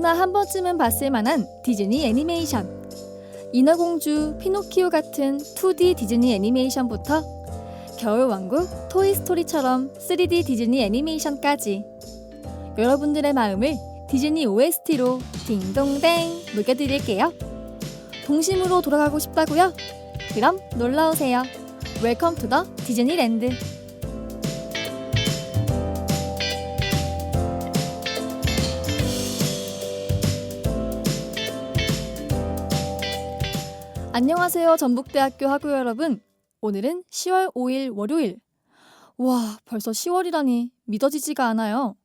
누구나 한 번쯤은 봤을 만한 디즈니 애니메이션. 인어공주, 피노키오 같은 2D 디즈니 애니메이션부터 겨울왕국, 토이스토리처럼 3D 디즈니 애니메이션까지 여러분들의 마음을 디즈니 OST로 딩동댕 녹여드릴게요. 동심으로 돌아가고 싶다고요? 그럼 놀러오세요. 웰컴 투 더 디즈니랜드. 안녕하세요, 전북대학교 학우 여러분. 오늘은 10월 5일 월요일. 와, 벌써 10월이라니 믿어지지가 않아요.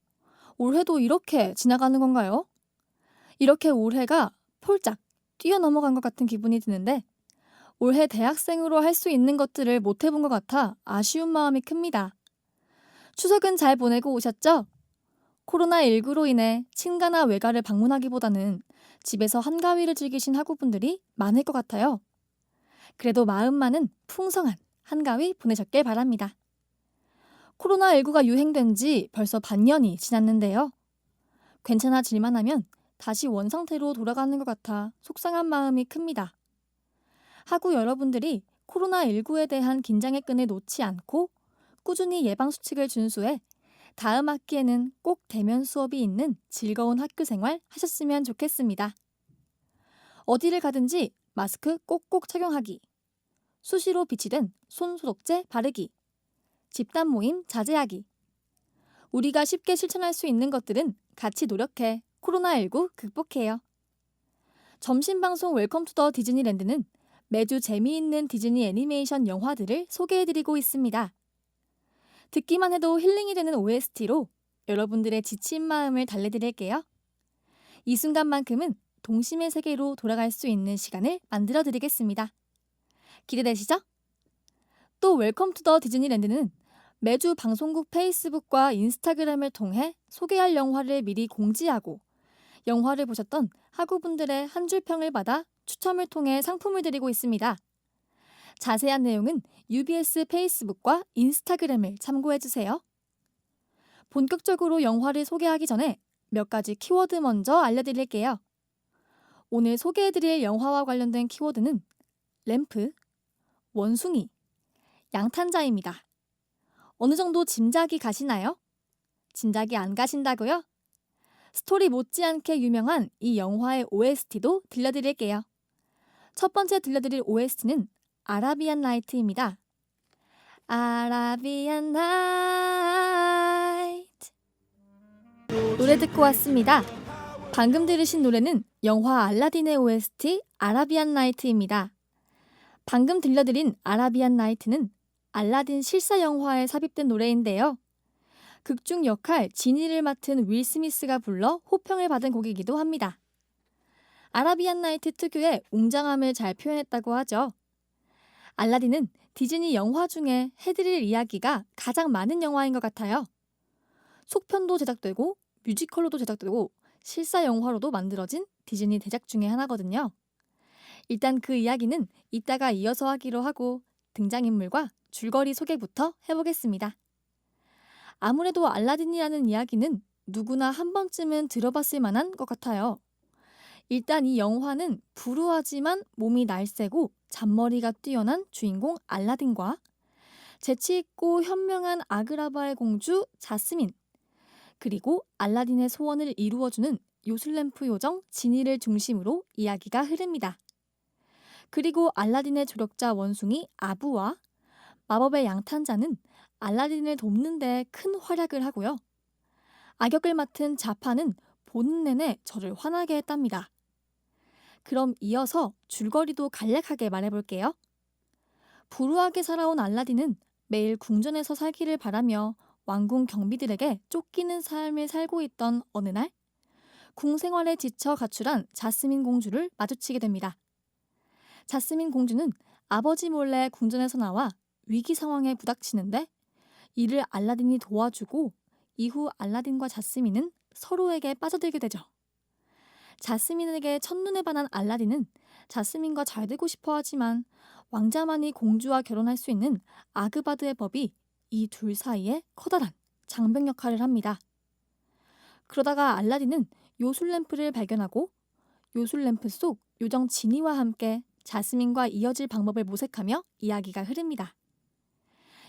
올해도 이렇게 지나가는 건가요? 이렇게 올해가 폴짝 뛰어넘어간 것 같은 기분이 드는데 올해 대학생으로 할 수 있는 것들을 못 해본 것 같아 아쉬운 마음이 큽니다. 추석은 잘 보내고 오셨죠? 코로나19로 인해 친가나 외가를 방문하기보다는 집에서 한가위를 즐기신 학우분들이 많을 것 같아요. 그래도 마음만은 풍성한 한가위 보내셨길 바랍니다. 코로나19가 유행된 지 벌써 반년이 지났는데요. 괜찮아질만 하면 다시 원상태로 돌아가는 것 같아 속상한 마음이 큽니다. 학우 여러분들이 코로나19에 대한 긴장의 끈을 놓지 않고 꾸준히 예방수칙을 준수해 다음 학기에는 꼭 대면 수업이 있는 즐거운 학교 생활 하셨으면 좋겠습니다. 어디를 가든지 마스크 꼭꼭 착용하기, 수시로 비치된 손 소독제 바르기, 집단 모임 자제하기. 우리가 쉽게 실천할 수 있는 것들은 같이 노력해 코로나19 극복해요. 점심방송 웰컴 투 더 디즈니랜드는 매주 재미있는 디즈니 애니메이션 영화들을 소개해드리고 있습니다. 듣기만 해도 힐링이 되는 OST로 여러분들의 지친 마음을 달래드릴게요. 이 순간만큼은 동심의 세계로 돌아갈 수 있는 시간을 만들어드리겠습니다. 기대되시죠? 또 웰컴 투 더 디즈니랜드는 매주 방송국 페이스북과 인스타그램을 통해 소개할 영화를 미리 공지하고 영화를 보셨던 학우분들의 한 줄 평을 받아 추첨을 통해 상품을 드리고 있습니다. 자세한 내용은 UBS 페이스북과 인스타그램을 참고해주세요. 본격적으로 영화를 소개하기 전에 몇 가지 키워드 먼저 알려드릴게요. 오늘 소개해드릴 영화와 관련된 키워드는 램프, 원숭이, 양탄자입니다. 어느 정도 짐작이 가시나요? 짐작이 안 가신다고요? 스토리 못지않게 유명한 이 영화의 OST도 들려드릴게요. 첫 번째 들려드릴 OST는 아라비안 나이트입니다. 아라비안 나이트. 노래 듣고 왔습니다. 방금 들으신 노래는 영화 알라딘의 OST 아라비안 나이트입니다. 방금 들려드린 아라비안 나이트는 알라딘 실사 영화에 삽입된 노래인데요. 극중 역할 지니를 맡은 윌 스미스가 불러 호평을 받은 곡이기도 합니다. 아라비안 나이트 특유의 웅장함을 잘 표현했다고 하죠. 알라딘은 디즈니 영화 중에 해드릴 이야기가 가장 많은 영화인 것 같아요. 속편도 제작되고 뮤지컬로도 제작되고 실사 영화로도 만들어진 디즈니 대작 중에 하나거든요. 일단 그 이야기는 이따가 이어서 하기로 하고 등장인물과 줄거리 소개부터 해보겠습니다. 아무래도 알라딘이라는 이야기는 누구나 한 번쯤은 들어봤을 만한 것 같아요. 일단 이 영화는 불우하지만 몸이 날쌔고 잔머리가 뛰어난 주인공 알라딘과 재치있고 현명한 아그라바의 공주 자스민, 그리고 알라딘의 소원을 이루어주는 요술램프 요정 지니를 중심으로 이야기가 흐릅니다. 그리고 알라딘의 조력자 원숭이 아부와 마법의 양탄자는 알라딘을 돕는 데 큰 활약을 하고요. 악역을 맡은 자파는 보는 내내 저를 화나게 했답니다. 그럼 이어서 줄거리도 간략하게 말해볼게요. 불우하게 살아온 알라딘은 매일 궁전에서 살기를 바라며 왕궁 경비들에게 쫓기는 삶을 살고 있던 어느 날 궁 생활에 지쳐 가출한 자스민 공주를 마주치게 됩니다. 자스민 공주는 아버지 몰래 궁전에서 나와 위기 상황에 부닥치는데 이를 알라딘이 도와주고 이후 알라딘과 자스민은 서로에게 빠져들게 되죠. 자스민에게 첫눈에 반한 알라딘은 자스민과 잘 되고 싶어 하지만 왕자만이 공주와 결혼할 수 있는 아그바드의 법이 이 둘 사이에 커다란 장벽 역할을 합니다. 그러다가 알라딘은 요술램프를 발견하고 요술램프 속 요정 지니와 함께 자스민과 이어질 방법을 모색하며 이야기가 흐릅니다.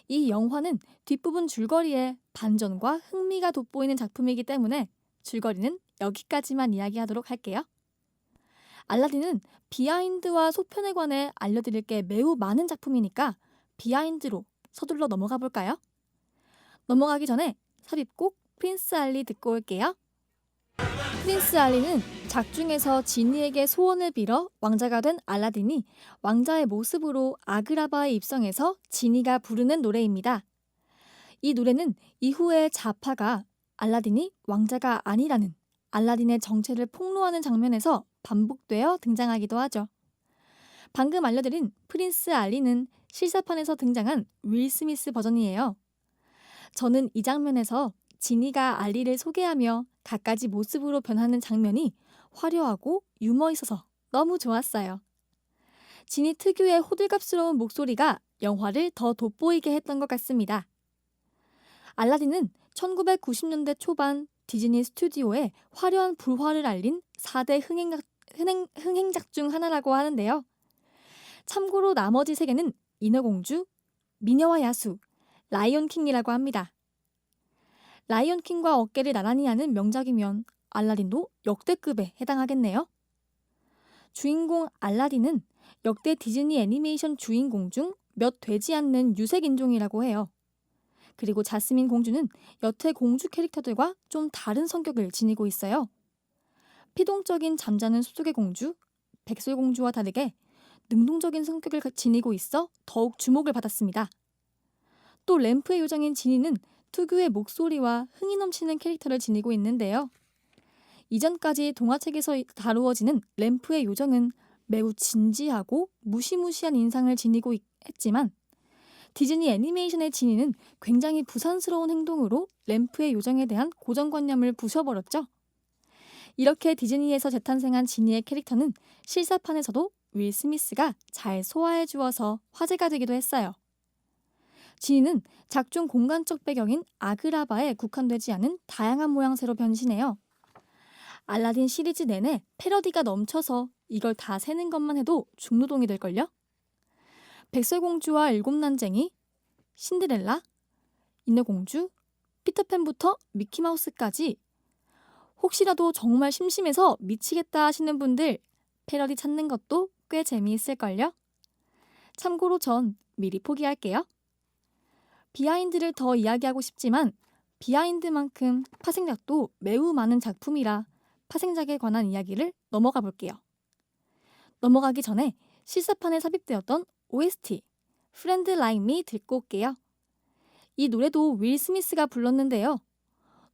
이 영화는 뒷부분 줄거리에 반전과 흥미가 돋보이는 작품이기 때문에 줄거리는 여기까지만 이야기하도록 할게요. 알라딘은 비하인드와 소편에 관해 알려드릴 게 매우 많은 작품이니까 비하인드로 서둘러 넘어가 볼까요? 넘어가기 전에 삽입곡 프린스 알리 듣고 올게요. 프린스 알리는 작중에서 지니에게 소원을 빌어 왕자가 된 알라딘이 왕자의 모습으로 아그라바에 입성해서 지니가 부르는 노래입니다. 이 노래는 이후에 자파가 알라딘이 왕자가 아니라는 알라딘의 정체를 폭로하는 장면에서 반복되어 등장하기도 하죠. 방금 알려드린 프린스 알리는 실사판에서 등장한 윌 스미스 버전이에요. 저는 이 장면에서 지니가 알리를 소개하며 갖가지 모습으로 변하는 장면이 화려하고 유머 있어서 너무 좋았어요. 지니 특유의 호들갑스러운 목소리가 영화를 더 돋보이게 했던 것 같습니다. 알라딘은 1990년대 초반 디즈니 스튜디오에 화려한 불화를 알린 4대 흥행작 중 하나라고 하는데요. 참고로 나머지 3개는 인어공주, 미녀와 야수, 라이온킹이라고 합니다. 라이온킹과 어깨를 나란히 하는 명작이면 알라딘도 역대급에 해당하겠네요. 주인공 알라딘은 역대 디즈니 애니메이션 주인공 중 몇 되지 않는 유색인종이라고 해요. 그리고 자스민 공주는 여태 공주 캐릭터들과 좀 다른 성격을 지니고 있어요. 피동적인 잠자는 숲속의 공주, 백설공주와 다르게 능동적인 성격을 지니고 있어 더욱 주목을 받았습니다. 또 램프의 요정인 지니는 특유의 목소리와 흥이 넘치는 캐릭터를 지니고 있는데요. 이전까지 동화책에서 다루어지는 램프의 요정은 매우 진지하고 무시무시한 인상을 지니고 했지만 디즈니 애니메이션의 지니는 굉장히 부산스러운 행동으로 램프의 요정에 대한 고정관념을 부셔버렸죠. 이렇게 디즈니에서 재탄생한 지니의 캐릭터는 실사판에서도 윌 스미스가 잘 소화해 주어서 화제가 되기도 했어요. 지니는 작중 공간적 배경인 아그라바에 국한되지 않은 다양한 모양새로 변신해요. 알라딘 시리즈 내내 패러디가 넘쳐서 이걸 다 세는 것만 해도 중노동이 될걸요? 백설공주와 일곱난쟁이, 신데렐라, 인어공주, 피터팬부터 미키마우스까지 혹시라도 정말 심심해서 미치겠다 하시는 분들 패러디 찾는 것도 꽤 재미있을걸요? 참고로 전 미리 포기할게요. 비하인드를 더 이야기하고 싶지만 비하인드만큼 파생작도 매우 많은 작품이라 파생작에 관한 이야기를 넘어가 볼게요. 넘어가기 전에 실사판에 삽입되었던 OST Friend Like Me 듣고 올게요. 이 노래도 윌 스미스가 불렀는데요.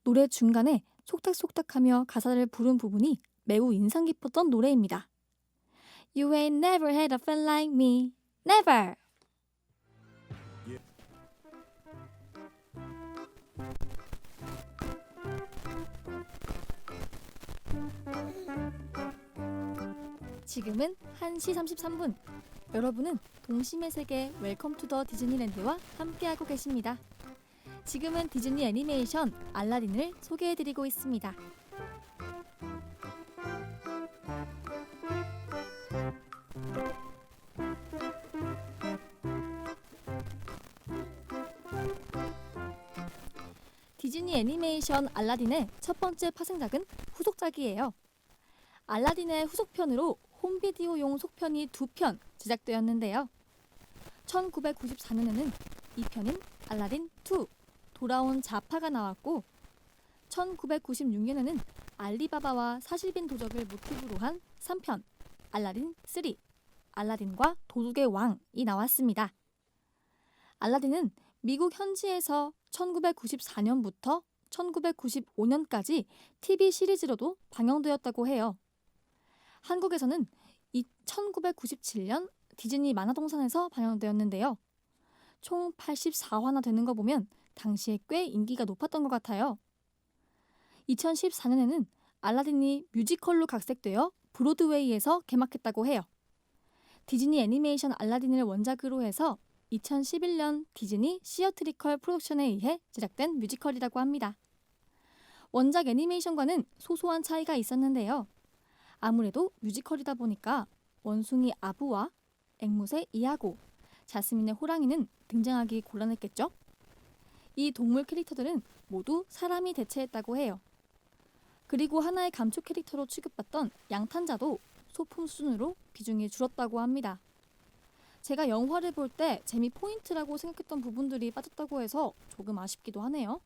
노래 중간에 속닥속닥하며 가사를 부른 부분이 매우 인상 깊었던 노래입니다. You ain't never had a friend like me. Never! 지금은 1시 33분. 여러분은 동심의 세계 웰컴 투 더 디즈니랜드와 함께하고 계십니다. 지금은 디즈니 애니메이션 알라딘을 소개해드리고 있습니다. 디즈니 애니메이션 알라딘의 첫 번째 파생작은 후속작이에요. 알라딘의 후속편으로 홈비디오용 속편이 2편 제작되었는데요. 1994년에는 2편인 알라딘 2, 돌아온 자파가 나왔고 1996년에는 알리바바와 사실빈 도적을 모티브로 한 3편 알라딘 3, 알라딘과 도둑의 왕이 나왔습니다. 알라딘은 미국 현지에서 1994년부터 1995년까지 TV 시리즈로도 방영되었다고 해요. 한국에서는 1997년 디즈니 만화동산에서 방영되었는데요. 총 84화나 되는 거 보면 당시에 꽤 인기가 높았던 것 같아요. 2014년에는 알라딘이 뮤지컬로 각색되어 브로드웨이에서 개막했다고 해요. 디즈니 애니메이션 알라딘을 원작으로 해서 2011년 디즈니 시어트리컬 프로덕션에 의해 제작된 뮤지컬이라고 합니다. 원작 애니메이션과는 소소한 차이가 있었는데요. 아무래도 뮤지컬이다 보니까 원숭이 아부와 앵무새 이하고, 자스민의 호랑이는 등장하기 곤란했겠죠? 이 동물 캐릭터들은 모두 사람이 대체했다고 해요. 그리고 하나의 감초 캐릭터로 취급받던 양탄자도 소품 수준으로 비중이 줄었다고 합니다. 제가 영화를 볼 때 재미 포인트라고 생각했던 부분들이 빠졌다고 해서 조금 아쉽기도 하네요.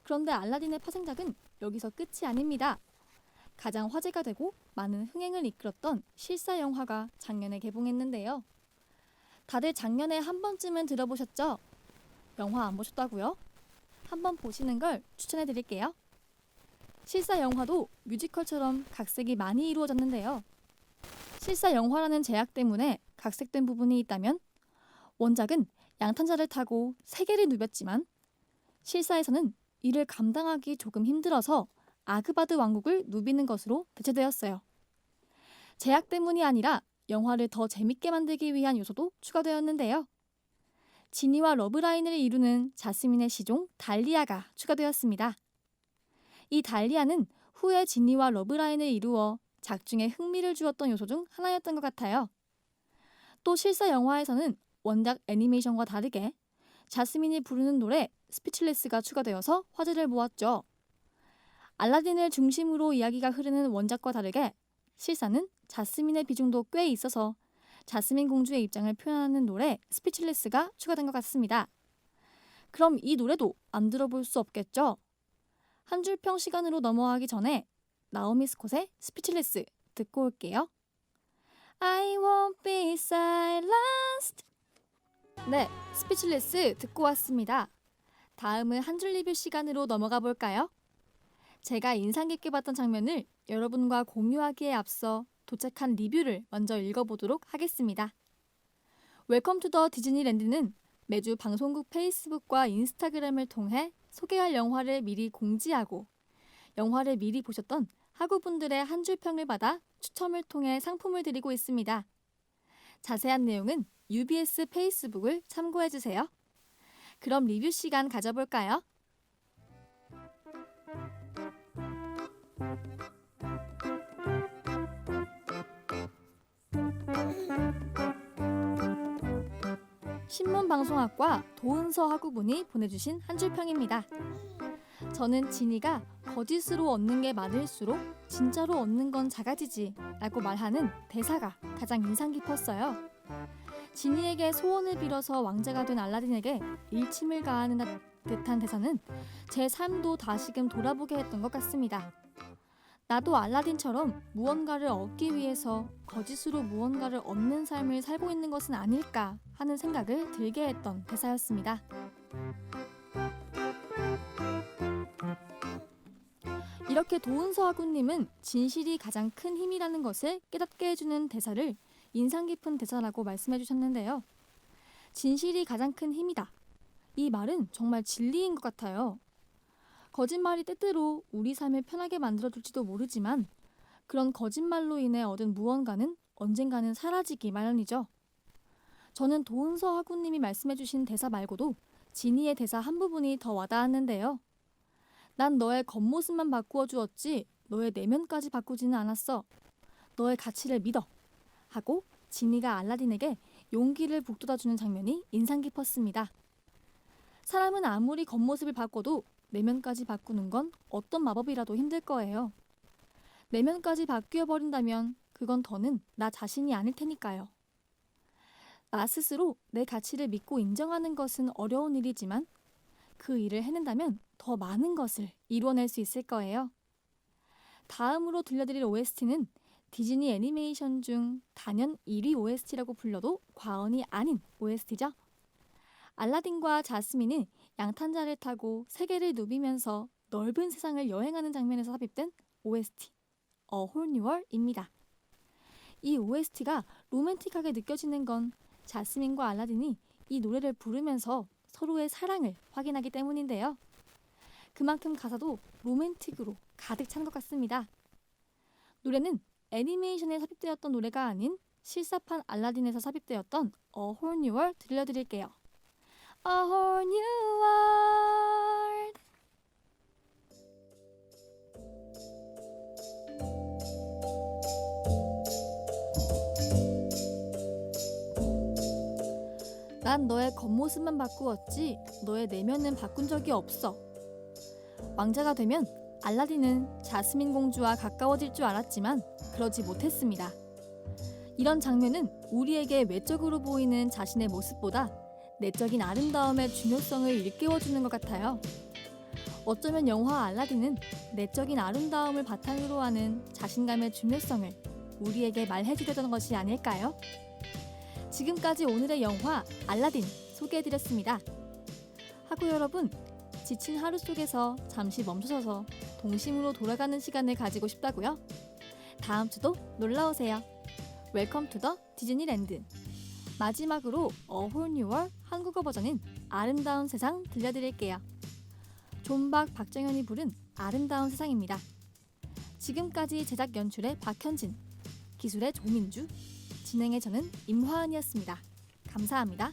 그런데 알라딘의 파생작은 여기서 끝이 아닙니다. 가장 화제가 되고 많은 흥행을 이끌었던 실사 영화가 작년에 개봉했는데요. 다들 작년에 한 번쯤은 들어보셨죠? 영화 안 보셨다고요? 한번 보시는 걸 추천해 드릴게요. 실사 영화도 뮤지컬처럼 각색이 많이 이루어졌는데요. 실사 영화라는 제약 때문에 각색된 부분이 있다면 원작은 양탄자를 타고 세계를 누볐지만 실사에서는 이를 감당하기 조금 힘들어서 아그바드 왕국을 누비는 것으로 대체되었어요. 제약 때문이 아니라 영화를 더 재밌게 만들기 위한 요소도 추가되었는데요. 지니와 러브라인을 이루는 자스민의 시종 달리아가 추가되었습니다. 이 달리아는 후에 지니와 러브라인을 이루어 작중에 흥미를 주었던 요소 중 하나였던 것 같아요. 또 실사 영화에서는 원작 애니메이션과 다르게 자스민이 부르는 노래 스피치레스가 추가되어서 화제를 모았죠. 알라딘을 중심으로 이야기가 흐르는 원작과 다르게 실사는 자스민의 비중도 꽤 있어서 자스민 공주의 입장을 표현하는 노래 스피치레스가 추가된 것 같습니다. 그럼 이 노래도 안 들어볼 수 없겠죠? 한 줄 평 시간으로 넘어가기 전에 나오미 스콧의 스피치레스 듣고 올게요. I won't be silenced. 네, 스피치레스 듣고 왔습니다. 다음은 한 줄 리뷰 시간으로 넘어가 볼까요? 제가 인상 깊게 봤던 장면을 여러분과 공유하기에 앞서 도착한 리뷰를 먼저 읽어보도록 하겠습니다. 웰컴 투 더 디즈니랜드는 매주 방송국 페이스북과 인스타그램을 통해 소개할 영화를 미리 공지하고 영화를 미리 보셨던 학우분들의 한 줄 평을 받아 추첨을 통해 상품을 드리고 있습니다. 자세한 내용은 UBS 페이스북을 참고해주세요. 그럼 리뷰 시간 가져볼까요? 신문방송학과 도은서 학우분이 보내주신 한 줄 평입니다. 저는 지니가 거짓으로 얻는 게 많을수록 진짜로 얻는 건 작아지지 라고 말하는 대사가 가장 인상 깊었어요. 지니에게 소원을 빌어서 왕자가 된 알라딘에게 일침을 가하는 듯한 대사는 제 삶도 다시금 돌아보게 했던 것 같습니다. 나도 알라딘처럼 무언가를 얻기 위해서 거짓으로 무언가를 얻는 삶을 살고 있는 것은 아닐까 하는 생각을 들게 했던 대사였습니다. 이렇게 도은서 학우님은 진실이 가장 큰 힘이라는 것을 깨닫게 해주는 대사를 인상 깊은 대사라고 말씀해 주셨는데요. 진실이 가장 큰 힘이다. 이 말은 정말 진리인 것 같아요. 거짓말이 때때로 우리 삶을 편하게 만들어줄지도 모르지만 그런 거짓말로 인해 얻은 무언가는 언젠가는 사라지기 마련이죠. 저는 도은서 학우님이 말씀해주신 대사 말고도 지니의 대사 한 부분이 더 와닿았는데요. 난 너의 겉모습만 바꾸어 주었지 너의 내면까지 바꾸지는 않았어. 너의 가치를 믿어. 하고 지니가 알라딘에게 용기를 북돋아주는 장면이 인상 깊었습니다. 사람은 아무리 겉모습을 바꿔도 내면까지 바꾸는 건 어떤 마법이라도 힘들 거예요. 내면까지 바뀌어버린다면 그건 더는 나 자신이 아닐 테니까요. 나 스스로 내 가치를 믿고 인정하는 것은 어려운 일이지만 그 일을 해낸다면 더 많은 것을 이루어낼 수 있을 거예요. 다음으로 들려드릴 OST는 디즈니 애니메이션 중 단연 1위 OST라고 불러도 과언이 아닌 OST죠. 알라딘과 자스민은 양탄자를 타고 세계를 누비면서 넓은 세상을 여행하는 장면에서 삽입된 OST A Whole New World입니다. 이 OST가 로맨틱하게 느껴지는 건 자스민과 알라딘이 이 노래를 부르면서 서로의 사랑을 확인하기 때문인데요. 그만큼 가사도 로맨틱으로 가득 찬 것 같습니다. 노래는 애니메이션에 삽입되었던 노래가 아닌 실사판 알라딘에서 삽입되었던 A Whole New World 들려드릴게요. A whole new world. 난 너의 겉모습만 바꾸었지 너의 내면은 바꾼 적이 없어. 왕자가 되면 알라딘은 자스민 공주와 가까워질 줄 알았지만 그러지 못했습니다. 이런 장면은 우리에게 외적으로 보이는 자신의 모습보다 내적인 아름다움의 중요성을 일깨워주는 것 같아요. 어쩌면 영화 알라딘은 내적인 아름다움을 바탕으로 하는 자신감의 중요성을 우리에게 말해주려던 것이 아닐까요? 지금까지 오늘의 영화 알라딘 소개해드렸습니다. 하구 여러분, 지친 하루 속에서 잠시 멈춰서서 동심으로 돌아가는 시간을 가지고 싶다고요? 다음 주도 놀러오세요. 웰컴 투 더 디즈니랜드. 마지막으로 A Whole New World 한국어 버전인 아름다운 세상 들려드릴게요. 존박 박정현이 부른 아름다운 세상입니다. 지금까지 제작 연출의 박현진, 기술의 조민주, 진행의 저는 임화은이었습니다. 감사합니다.